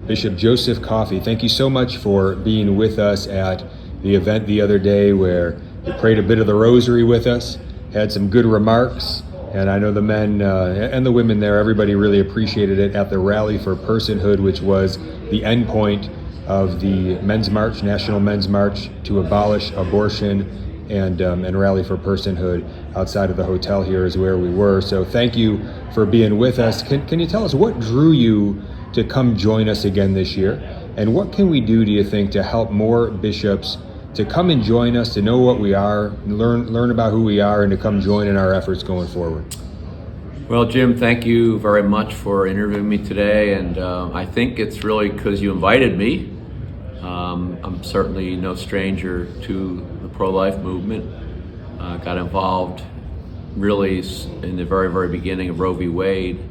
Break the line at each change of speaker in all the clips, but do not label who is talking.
Bishop Joseph Coffey, thank you so much for being with us at the event the other day where you prayed a bit of the rosary with us, had some good remarks, and I know the men and the women there, everybody really appreciated it at the Rally for Personhood, which was the end point of the Men's March, National Men's March to abolish abortion, and Rally for Personhood outside of the hotel here is where we were. So thank you for being with us. Can you tell us what drew you to come join us again this year? And what can we do you think, to help more bishops to come and join us, to know what we are, learn about who we are, and to come join in our efforts going forward?
Well, Jim, thank you very much for interviewing me today. And I think it's really because you invited me. I'm certainly no stranger to the pro-life movement. Got involved really in the very, very beginning of Roe v. Wade.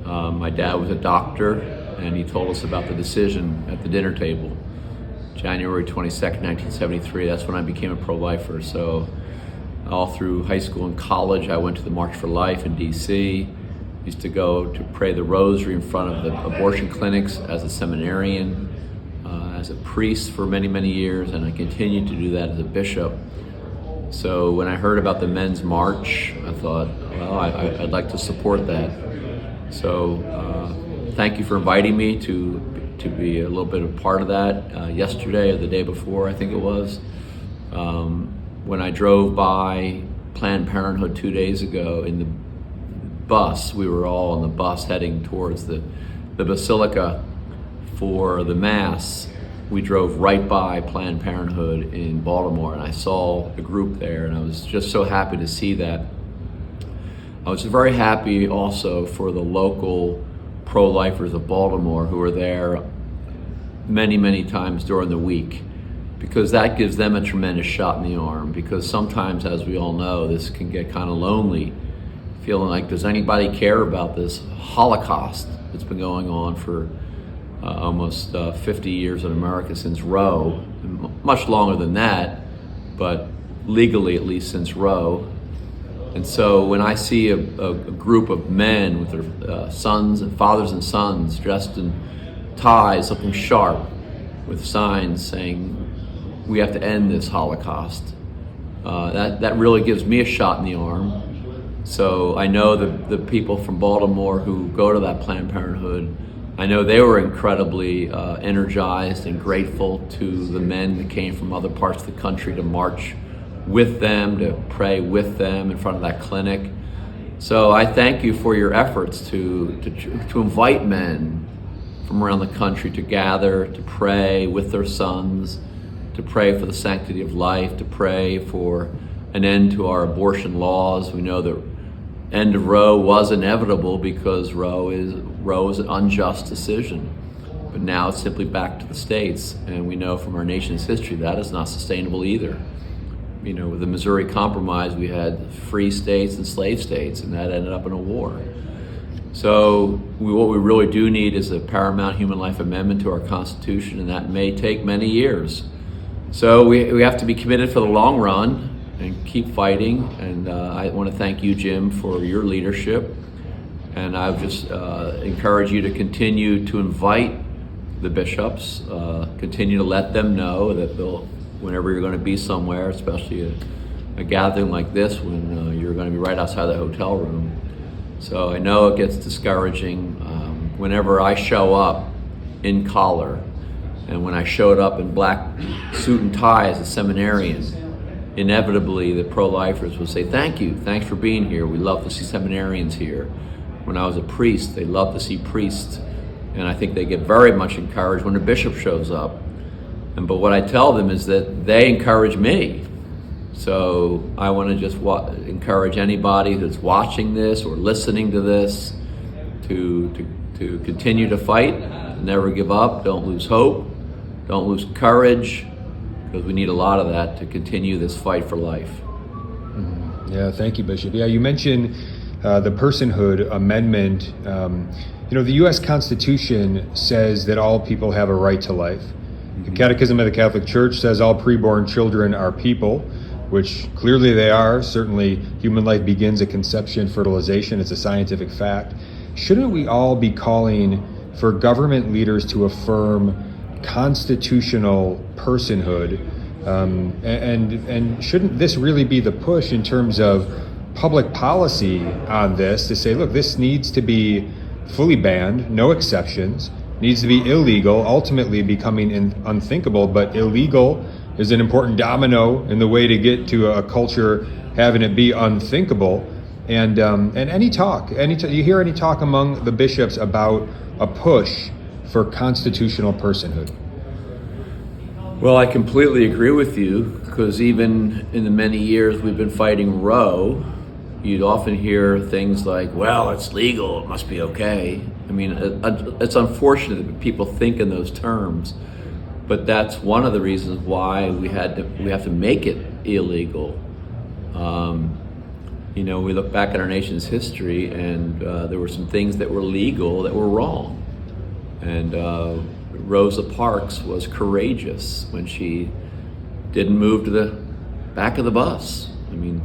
My dad was a doctor, and he told us about the decision at the dinner table. January 22nd, 1973, that's when I became a pro-lifer. So all through high school and college, I went to the March for Life in DC. Used to go to pray the rosary in front of the abortion clinics as a seminarian, as a priest for many, many years, and I continued to do that as a bishop. So when I heard about the Men's March, I thought, well, I'd like to support that. So thank you for inviting me to be a little bit of part of that. Yesterday or the day before, I think it was, when I drove by Planned Parenthood 2 days ago in the bus, we were all on the bus heading towards the Basilica for the Mass. We drove right by Planned Parenthood in Baltimore, and I saw the group there, and I was just so happy to see that. I was very happy also for the local pro-lifers of Baltimore who were there many, many times during the week, because that gives them a tremendous shot in the arm, because sometimes, as we all know, this can get kind of lonely, feeling like, does anybody care about this Holocaust that's been going on for almost 50 years in America since Roe, much longer than that, but legally at least since Roe. And so when I see a group of men with their sons and fathers and sons dressed in ties, looking sharp, with signs saying, we have to end this Holocaust, that really gives me a shot in the arm. So I know the people from Baltimore who go to that Planned Parenthood, I know they were incredibly energized and grateful to the men that came from other parts of the country to march with them, to pray with them in front of that clinic. So I thank you for your efforts to invite men from around the country to gather, to pray with their sons, to pray for the sanctity of life, to pray for an end to our abortion laws. We know that end of Roe was inevitable because Roe is an unjust decision. But now it's simply back to the states, and we know from our nation's history that is not sustainable either. You know, with the Missouri Compromise, we had free states and slave states, and that ended up in a war. So what we really do need is a paramount human life amendment to our Constitution, and that may take many years. So we have to be committed for the long run and keep fighting. And I want to thank you, Jim, for your leadership. And I would just encourage you to continue to invite the bishops, continue to let them know that whenever you're going to be somewhere, especially a gathering like this, when you're going to be right outside the hotel room. So I know it gets discouraging whenever I show up in collar, and when I showed up in black suit and tie as a seminarian, inevitably the pro-lifers would say, thanks for being here. We love to see seminarians here. When I was a priest, they love to see priests. And I think they get very much encouraged when a bishop shows up. But what I tell them is that they encourage me. So I want to just encourage anybody that's watching this or listening to this to continue to fight, never give up, don't lose hope, don't lose courage, because we need a lot of that to continue this fight for life.
Mm-hmm. Yeah, thank you, Bishop. Yeah, you mentioned the Personhood Amendment. The U.S. Constitution says that all people have a right to life. The Catechism of the Catholic Church says all preborn children are people, which clearly they are. Certainly, human life begins at conception, fertilization. It's a scientific fact. Shouldn't we all be calling for government leaders to affirm constitutional personhood. And shouldn't this really be the push in terms of public policy on this, to say, look, this needs to be fully banned, no exceptions, needs to be illegal, ultimately becoming unthinkable, but illegal is an important domino in the way to get to a culture having it be unthinkable. And any talk, you hear any talk among the bishops about a push for constitutional personhood?
Well, I completely agree with you, because even in the many years we've been fighting Roe, you'd often hear things like, well, it's legal, it must be okay. I mean, it's unfortunate that people think in those terms, but that's one of the reasons why we have to make it illegal. We look back at our nation's history, and there were some things that were legal that were wrong. And Rosa Parks was courageous when she didn't move to the back of the bus. I mean,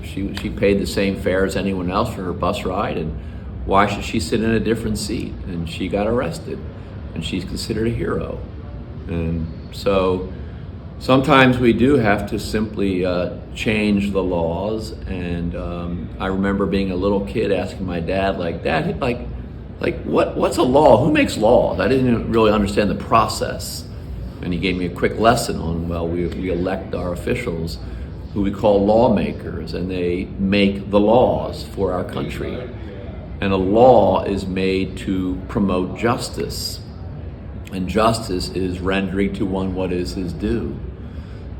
she paid the same fare as anyone else for her bus ride, and why should she sit in a different seat? And she got arrested, and she's considered a hero. And so sometimes we do have to simply change the laws. And I remember being a little kid asking my dad, Dad, what's a law? Who makes laws? I didn't really understand the process. And he gave me a quick lesson on, we elect our officials, who we call lawmakers, and they make the laws for our country. And a law is made to promote justice. And justice is rendering to one what is his due.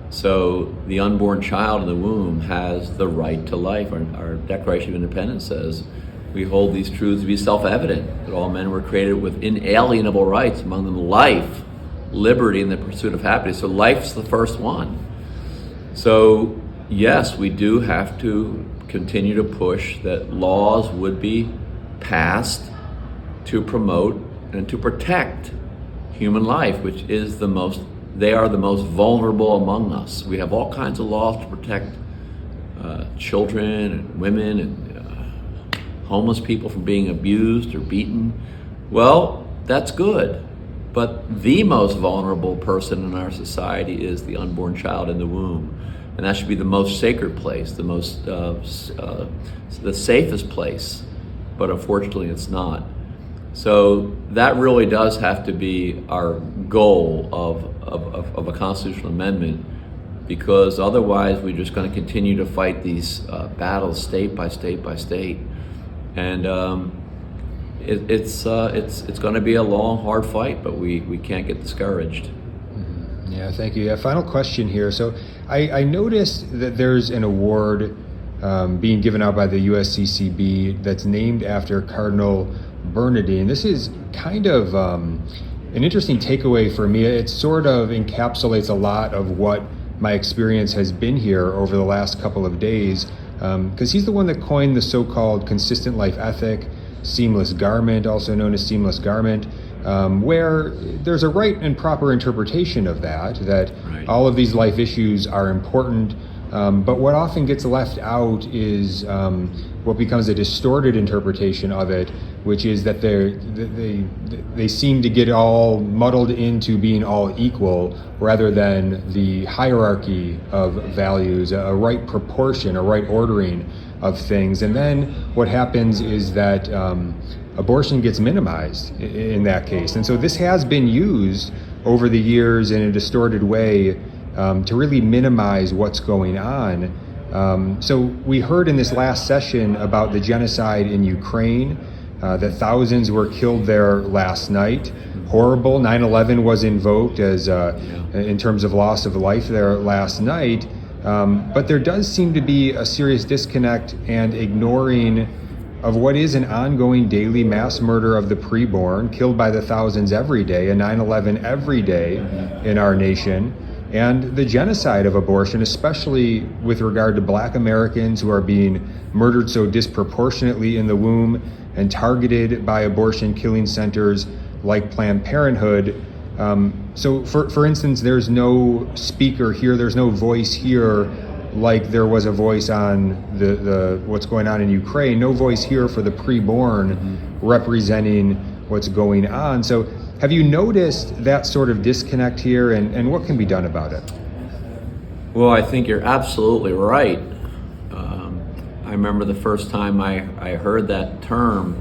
So the unborn child in the womb has the right to life. Our Declaration of Independence says, we hold these truths to be self-evident, that all men were created with inalienable rights, among them life, liberty, and the pursuit of happiness. So life's the first one. So yes, we do have to continue to push that laws would be passed to promote and to protect human life, which is they are the most vulnerable among us. We have all kinds of laws to protect children and women and homeless people from being abused or beaten. Well, that's good. But the most vulnerable person in our society is the unborn child in the womb. And that should be the most sacred place, the safest place. But unfortunately, it's not. So that really does have to be our goal of a constitutional amendment, because otherwise we're just going to continue to fight these battles state by state by state. And it's going to be a long, hard fight, but we can't get discouraged.
Mm-hmm. Yeah, thank you. Yeah, final question here. So I noticed that there's an award being given out by the USCCB that's named after Cardinal Bernardine. This is kind of an interesting takeaway for me. It sort of encapsulates a lot of what my experience has been here over the last couple of days, because he's the one that coined the so-called consistent life ethic, seamless garment, also known as seamless garment, where there's a right and proper interpretation of that right. All of these life issues are important, but what often gets left out is what becomes a distorted interpretation of it, which is that they seem to get all muddled into being all equal, rather than the hierarchy of values, a right proportion, a right ordering of things. And then what happens is that abortion gets minimized in that case. And so this has been used over the years in a distorted way to really minimize what's going on. So we heard in this last session about the genocide in Ukraine, that thousands were killed there last night. Horrible. 9/11 was invoked as in terms of loss of life there last night. But there does seem to be a serious disconnect and ignoring of what is an ongoing daily mass murder of the preborn, killed by the thousands every day, a 9/11 every day in our nation, and the genocide of abortion, especially with regard to Black Americans who are being murdered so disproportionately in the womb and targeted by abortion killing centers like Planned Parenthood. So for instance, there's no speaker here, there's no voice here like there was a voice on the what's going on in Ukraine, no voice here for the preborn representing what's going on. So have you noticed that sort of disconnect here, and what can be done about it?
Well, I think you're absolutely right. I remember the first time I heard that term,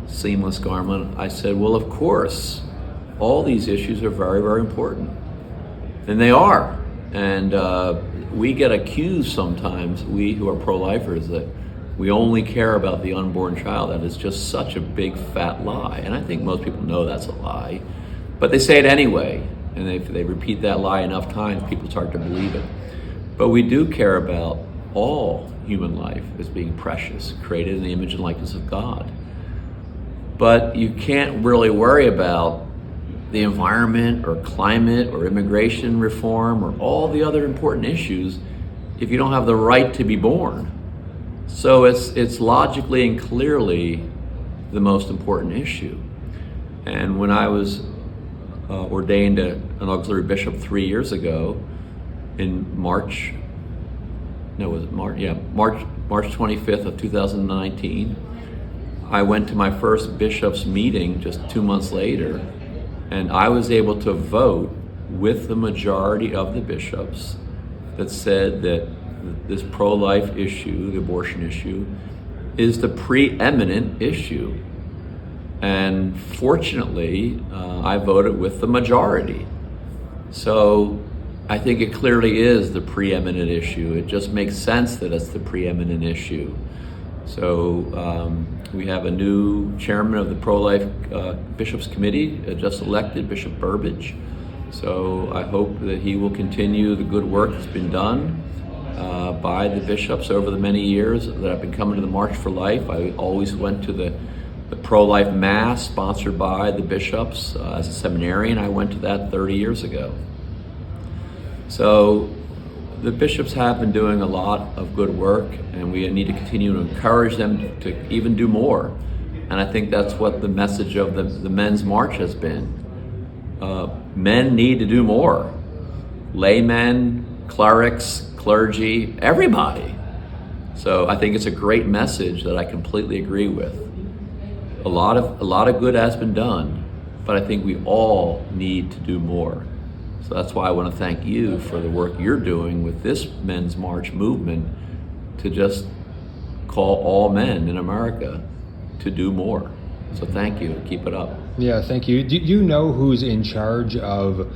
seamless garment, I said, well, of course, all these issues are very, very important. And they are. And we get accused sometimes, we who are pro-lifers, that we only care about the unborn child. That is just such a big fat lie. And I think most people know that's a lie. But they say it anyway. And if they repeat that lie enough times, people start to believe it. But we do care about all human life as being precious, created in the image and likeness of God. But you can't really worry about the environment or climate or immigration reform or all the other important issues if you don't have the right to be born. So it's logically and clearly the most important issue. And when I was ordained an auxiliary bishop 3 years ago, in March 25th of 2019, I went to my first bishop's meeting just 2 months later, and I was able to vote with the majority of the bishops that said that this pro-life issue, the abortion issue, is the preeminent issue. And fortunately, I voted with the majority. So I think it clearly is the preeminent issue. It just makes sense that it's the preeminent issue. So we have a new chairman of the Pro-Life Bishops Committee, just elected, Bishop Burbidge. So I hope that he will continue the good work that's been done by the bishops over the many years that I've been coming to the March for Life. I always went to the Pro-Life Mass sponsored by the bishops. As a seminarian, I went to that 30 years ago. So the bishops have been doing a lot of good work, and we need to continue to encourage them to even do more. And I think that's what the message of the Men's March has been. Men need to do more. Laymen, clerics, clergy, everybody. So I think it's a great message that I completely agree with. A lot of good has been done, but I think we all need to do more. So that's why I want to thank you for the work you're doing with this Men's March movement to just call all men in America to do more. So thank you. Keep it up.
Yeah, thank you. Do you know who's in charge of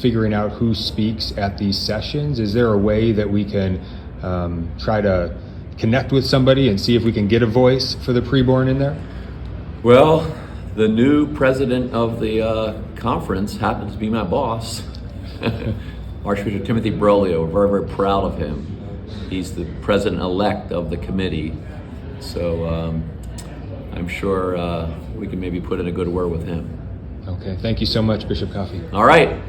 figuring out who speaks at these sessions? Is there a way that we can try to connect with somebody and see if we can get a voice for the preborn in there?
Well, the new president of the conference happens to be my boss, Archbishop Timothy Broglio. We're very, very proud of him. He's the president-elect of the committee. So I'm sure we can maybe put in a good word with him.
Okay, thank you so much, Bishop Coffey.
All right.